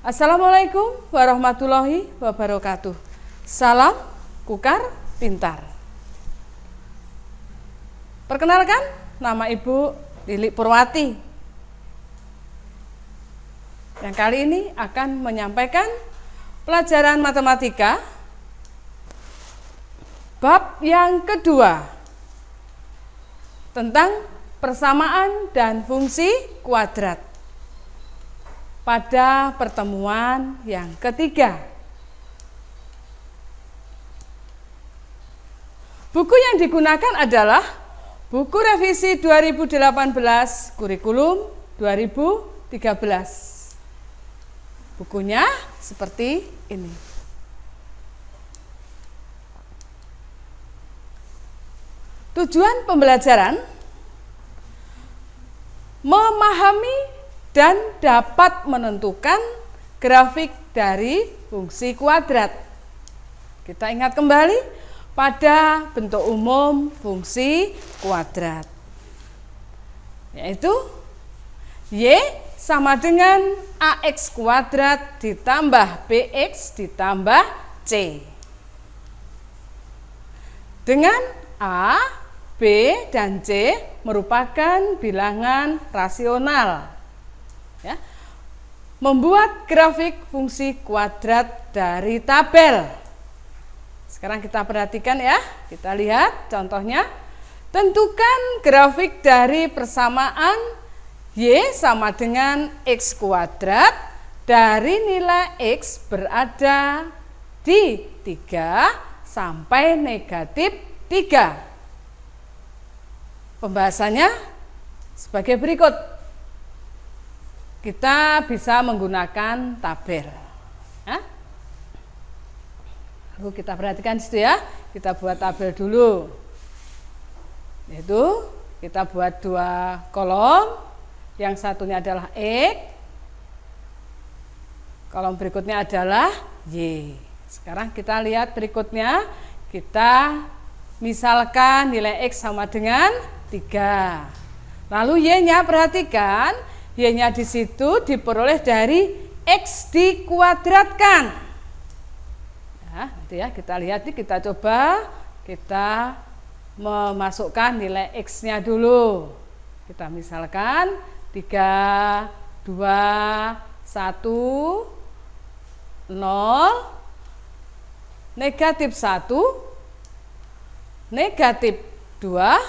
Assalamualaikum warahmatullahi wabarakatuh. Salam Kukar Pintar. Perkenalkan, nama Ibu Lilik Purwati. Yang kali ini akan menyampaikan pelajaran matematika bab yang kedua tentang persamaan dan fungsi kuadrat. Pada pertemuan yang ketiga, buku yang digunakan adalah buku revisi 2018 kurikulum 2013. Bukunya seperti ini. Tujuan pembelajaran: memahami dan dapat menentukan grafik dari fungsi kuadrat. Kita ingat kembali pada bentuk umum fungsi kuadrat, yaitu Y sama dengan AX kuadrat ditambah BX ditambah C. Dengan A, B, dan C merupakan bilangan rasional. Ya, membuat grafik fungsi kuadrat dari tabel. Sekarang kita perhatikan ya, kita lihat contohnya. Tentukan grafik dari persamaan Y sama dengan X kuadrat dari nilai X berada di 3 sampai negatif 3. Pembahasannya sebagai berikut. Kita bisa menggunakan tabel. Lalu kita perhatikan di situ ya. Kita buat tabel dulu. Yaitu kita buat 2 kolom. Yang satunya adalah X. Kolom berikutnya adalah Y. Sekarang kita lihat berikutnya. Kita misalkan nilai X sama dengan 3. Lalu Y-nya perhatikan. Y-nya di situ diperoleh dari X dikuadratkan. Ya, nanti ya kita lihat, kita coba kita memasukkan nilai X-nya dulu. Kita misalkan 3, 2, 1, 0, negatif 1, negatif 2,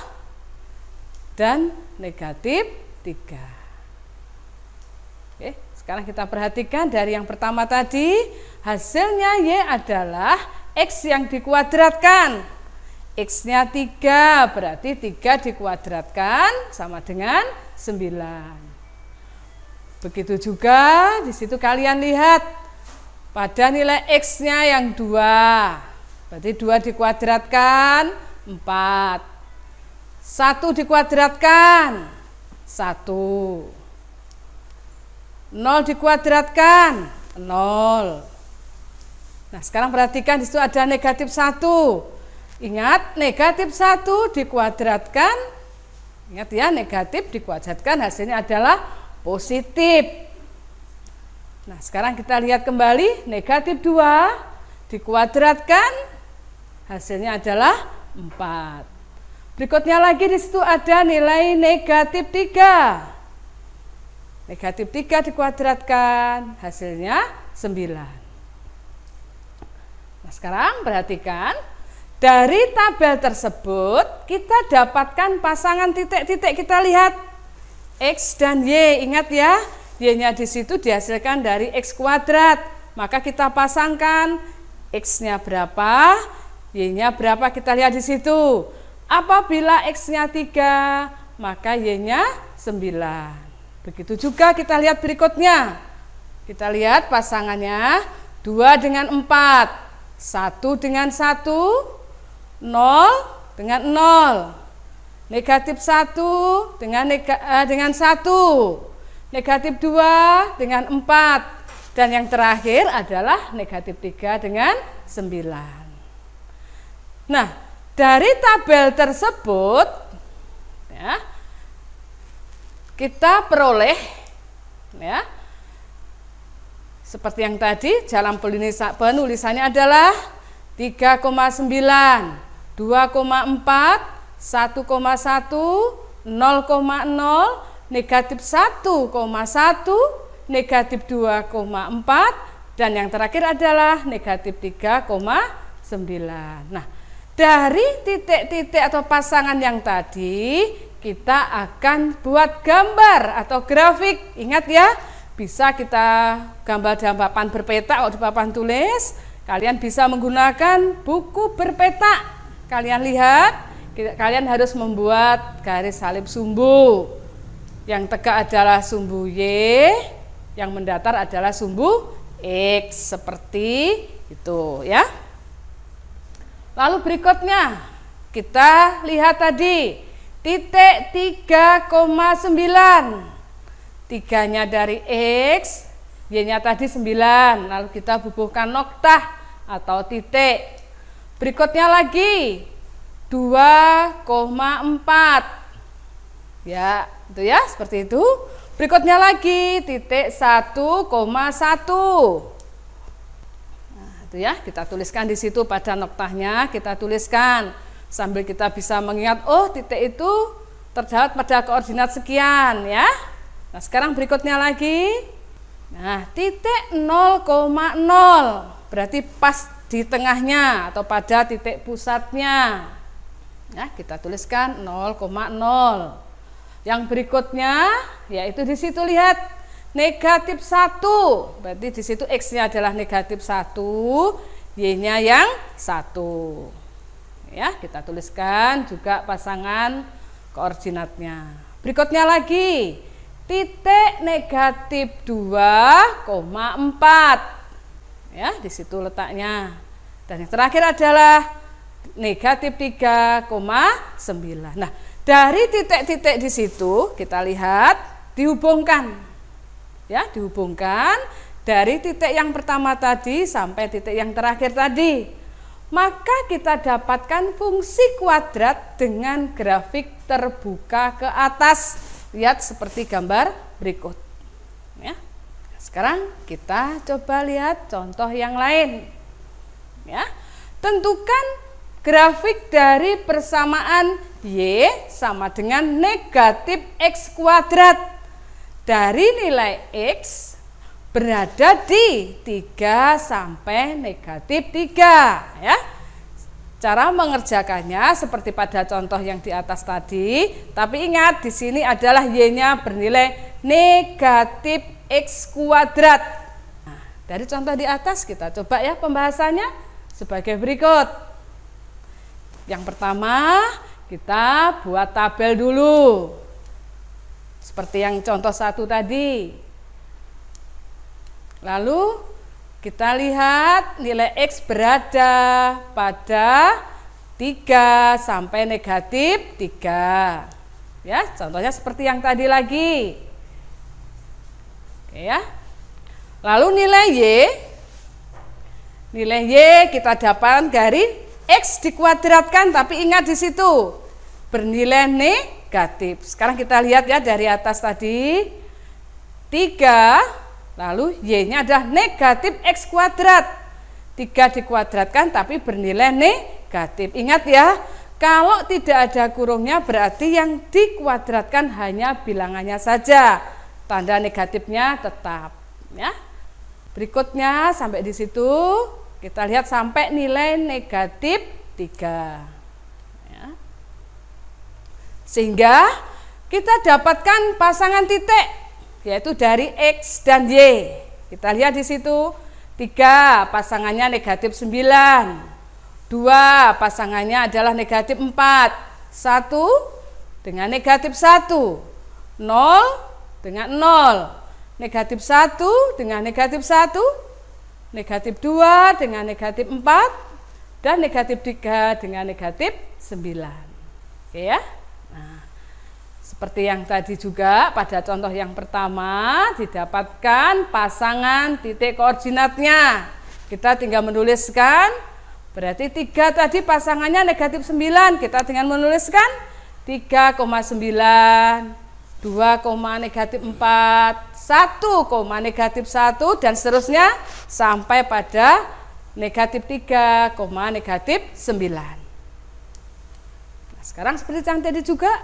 dan negatif 3. Oke, sekarang kita perhatikan dari yang pertama tadi, hasilnya Y adalah X yang dikuadratkan. X-nya 3, berarti 3 dikuadratkan sama dengan 9. Begitu juga di situ kalian lihat pada nilai X-nya yang 2, berarti 2 dikuadratkan 4. 1 dikuadratkan 1. 0 dikuadratkan 0. Nah, sekarang perhatikan di situ ada negatif 1. Ingat, negatif 1 dikuadratkan. Ingat ya, negatif dikuadratkan hasilnya adalah positif. Nah, sekarang kita lihat kembali, negatif 2 dikuadratkan hasilnya adalah 4. Berikutnya lagi di situ ada nilai negatif 3. Negatif 3 dikuadratkan, hasilnya 9. Nah, sekarang perhatikan, dari tabel tersebut kita dapatkan pasangan titik-titik. Kita lihat X dan Y, ingat ya, Y-nya di situ dihasilkan dari X kuadrat. Maka kita pasangkan X-nya berapa, Y-nya berapa, kita lihat di situ. Apabila X-nya 3, maka Y-nya 9. Begitu juga kita lihat berikutnya. Kita lihat pasangannya 2 dengan 4, 1 dengan 1, 0 dengan 0. Negatif 1 dengan 1. Negatif 2 dengan 4. Dan yang terakhir adalah negatif 3 dengan 9. Nah, dari tabel tersebut ya, kita peroleh ya seperti yang tadi, dalam penulisannya adalah 3,9, 2,4, 1,1, 0,0, negatif 1,1, negatif 2,4, dan yang terakhir adalah negatif 3,9. Nah, dari titik-titik atau pasangan yang tadi, kita akan buat gambar atau grafik. Ingat ya, bisa kita gambar dalam papan berpeta atau di papan tulis. Kalian bisa menggunakan buku berpeta. Kalian lihat, kalian harus membuat garis salib sumbu. Yang tegak adalah sumbu Y, yang mendatar adalah sumbu X, seperti itu ya. Lalu berikutnya kita lihat tadi titik 3,9. 3-nya dari X, Y-nya tadi 9. Lalu kita bubuhkan noktah atau titik. Berikutnya lagi 2,4. Ya, itu ya, seperti itu. Berikutnya lagi titik 1,1. Nah, itu ya, kita tuliskan di situ pada noktahnya, kita tuliskan sambil kita bisa mengingat, oh titik itu terdapat pada koordinat sekian ya. Nah, sekarang berikutnya lagi. Nah, titik 0,0 berarti pas di tengahnya atau pada titik pusatnya. Ya, kita tuliskan 0,0. Yang berikutnya yaitu di situ lihat negatif 1. Berarti di situ X-nya adalah negatif 1, Y-nya yang 1. Ya, kita tuliskan juga pasangan koordinatnya. Berikutnya lagi titik negatif 2,4. Ya, di situ letaknya. Dan yang terakhir adalah negatif 3,9. Nah, dari titik-titik di situ kita lihat dihubungkan. Ya, dihubungkan dari titik yang pertama tadi sampai titik yang terakhir tadi. Maka kita dapatkan fungsi kuadrat dengan grafik terbuka ke atas. Lihat seperti gambar berikut. Ya. Sekarang kita coba lihat contoh yang lain. Ya. Tentukan grafik dari persamaan Y sama dengan negatif X kuadrat dari nilai X berada di 3 sampai negatif 3 ya. Cara mengerjakannya seperti pada contoh yang di atas tadi, tapi ingat di sini adalah Y-nya bernilai negatif X kuadrat. Nah, dari contoh di atas kita coba ya pembahasannya sebagai berikut. Yang pertama, kita buat tabel dulu. Seperti yang contoh 1 tadi. Lalu kita lihat nilai X berada pada 3 sampai negatif 3. Ya, contohnya seperti yang tadi lagi. Oke ya. Lalu nilai Y kita dapatkan dari X dikuadratkan, tapi ingat di situ bernilai negatif. Sekarang kita lihat ya dari atas tadi 3, lalu Y-nya adalah negatif X kuadrat. 3 dikuadratkan tapi bernilai negatif. Ingat ya, kalau tidak ada kurungnya berarti yang dikuadratkan hanya bilangannya saja. Tanda negatifnya tetap ya. Berikutnya sampai di situ kita lihat sampai nilai negatif 3. Ya. Sehingga kita dapatkan pasangan titik, yaitu dari X dan Y. Kita lihat di situ 3 pasangannya negatif 9. 2 pasangannya adalah negatif 4. 1 dengan negatif 1. 0 dengan 0. Negatif 1 dengan negatif 1. Negatif 2 dengan negatif 4 dan negatif 3 dengan negatif 9. Oke ya. Nah, seperti yang tadi juga pada contoh yang pertama didapatkan pasangan titik koordinatnya. Kita tinggal menuliskan, berarti 3 tadi pasangannya negatif 9. Kita tinggal menuliskan 3,9, 2, negatif 4, 1, negatif 1 dan seterusnya sampai pada negatif 3, negatif 9. Nah, sekarang seperti yang tadi juga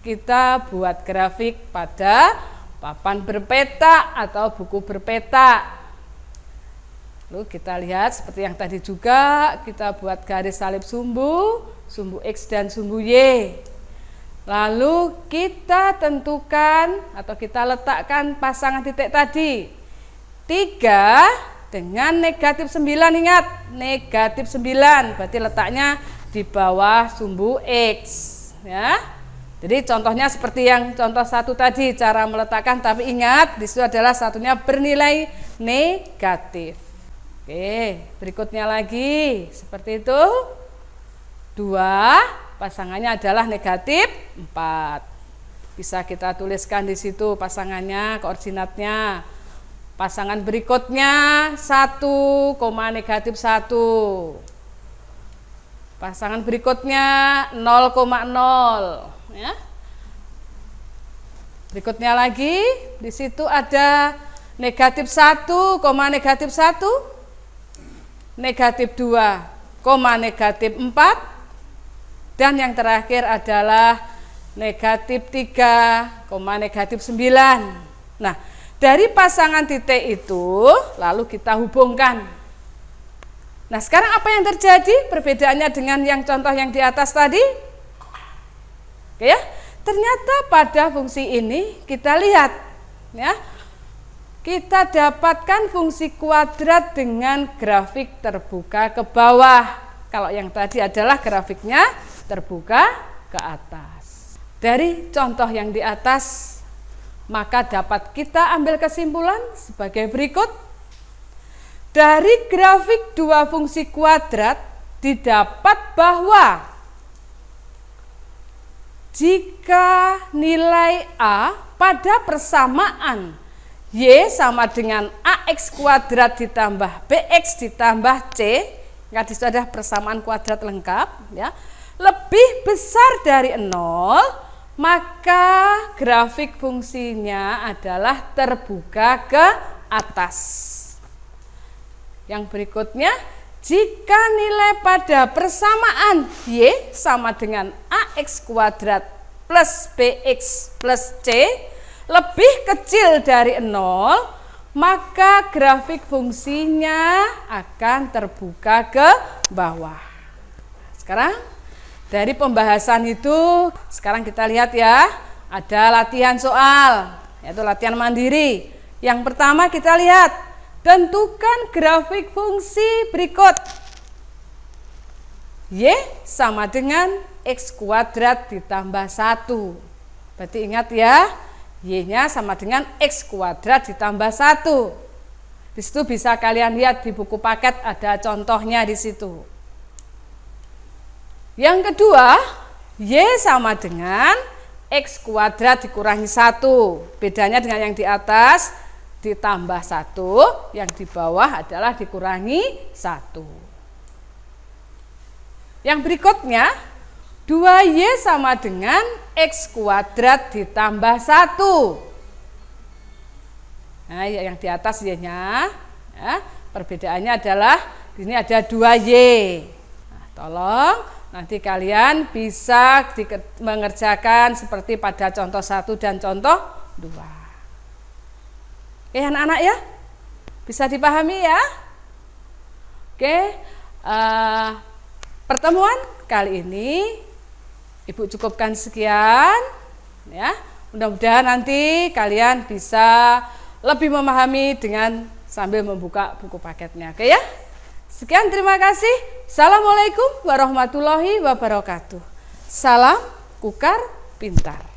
kita buat grafik pada papan berpeta atau buku berpeta. Lalu kita lihat seperti yang tadi juga, kita buat garis salib sumbu X dan sumbu Y. Lalu kita tentukan atau kita letakkan pasangan titik tadi. 3 dengan negatif 9, ingat, negatif 9, berarti letaknya di bawah sumbu X. Ya. Jadi contohnya seperti yang contoh 1 tadi, cara meletakkan, tapi ingat, di situ adalah satunya bernilai negatif. Oke, berikutnya lagi seperti itu. 2 pasangannya adalah negatif 4. Bisa kita tuliskan di situ pasangannya, koordinatnya. Pasangan berikutnya 1, negatif 1. Pasangan berikutnya 0,0 ya. Berikutnya lagi di situ ada negatif 1, negatif 1. Negatif 2, negatif 4, dan yang terakhir adalah negatif 3, negatif 9. Nah, dari pasangan titik itu lalu kita hubungkan. Nah, sekarang apa yang terjadi perbedaannya dengan yang contoh yang di atas tadi? Oke ya, ternyata pada fungsi ini kita lihat ya, kita dapatkan fungsi kuadrat dengan grafik terbuka ke bawah. Kalau yang tadi adalah grafiknya terbuka ke atas. Dari contoh yang di atas, maka dapat kita ambil kesimpulan sebagai berikut. Dari grafik dua fungsi kuadrat didapat bahwa jika nilai A pada persamaan Y sama dengan AX kuadrat ditambah BX ditambah C, nggak disitu ada persamaan kuadrat lengkap ya, lebih besar dari 0, maka grafik fungsinya adalah terbuka ke atas. Yang berikutnya, jika nilai pada persamaan Y sama dengan AX kuadrat plus BX plus C lebih kecil dari 0, maka grafik fungsinya akan terbuka ke bawah. Sekarang dari pembahasan itu, sekarang kita lihat ya, ada latihan soal, yaitu latihan mandiri. Yang pertama kita lihat, tentukan grafik fungsi berikut. Y sama dengan X kuadrat ditambah 1. Berarti ingat ya, Y-nya sama dengan X kuadrat ditambah 1. Di situ bisa kalian lihat di buku paket ada contohnya di situ. Yang kedua, Y sama dengan X kuadrat dikurangi 1. Bedanya dengan yang di atas, ditambah 1, yang di bawah adalah dikurangi 1. Yang berikutnya, 2Y sama dengan X kuadrat ditambah 1. Nah, yang di atas Y-nya, ya, perbedaannya adalah di sini ada 2Y. Nah, tolong nanti kalian bisa mengerjakan seperti pada contoh 1 dan contoh 2. Oke anak-anak ya, bisa dipahami ya. Oke, pertemuan kali ini Ibu cukupkan sekian ya. Mudah-mudahan nanti kalian bisa lebih memahami dengan sambil membuka buku paketnya. Oke ya. Sekian, terima kasih. Assalamualaikum warahmatullahi wabarakatuh. Salam Kukar Pintar.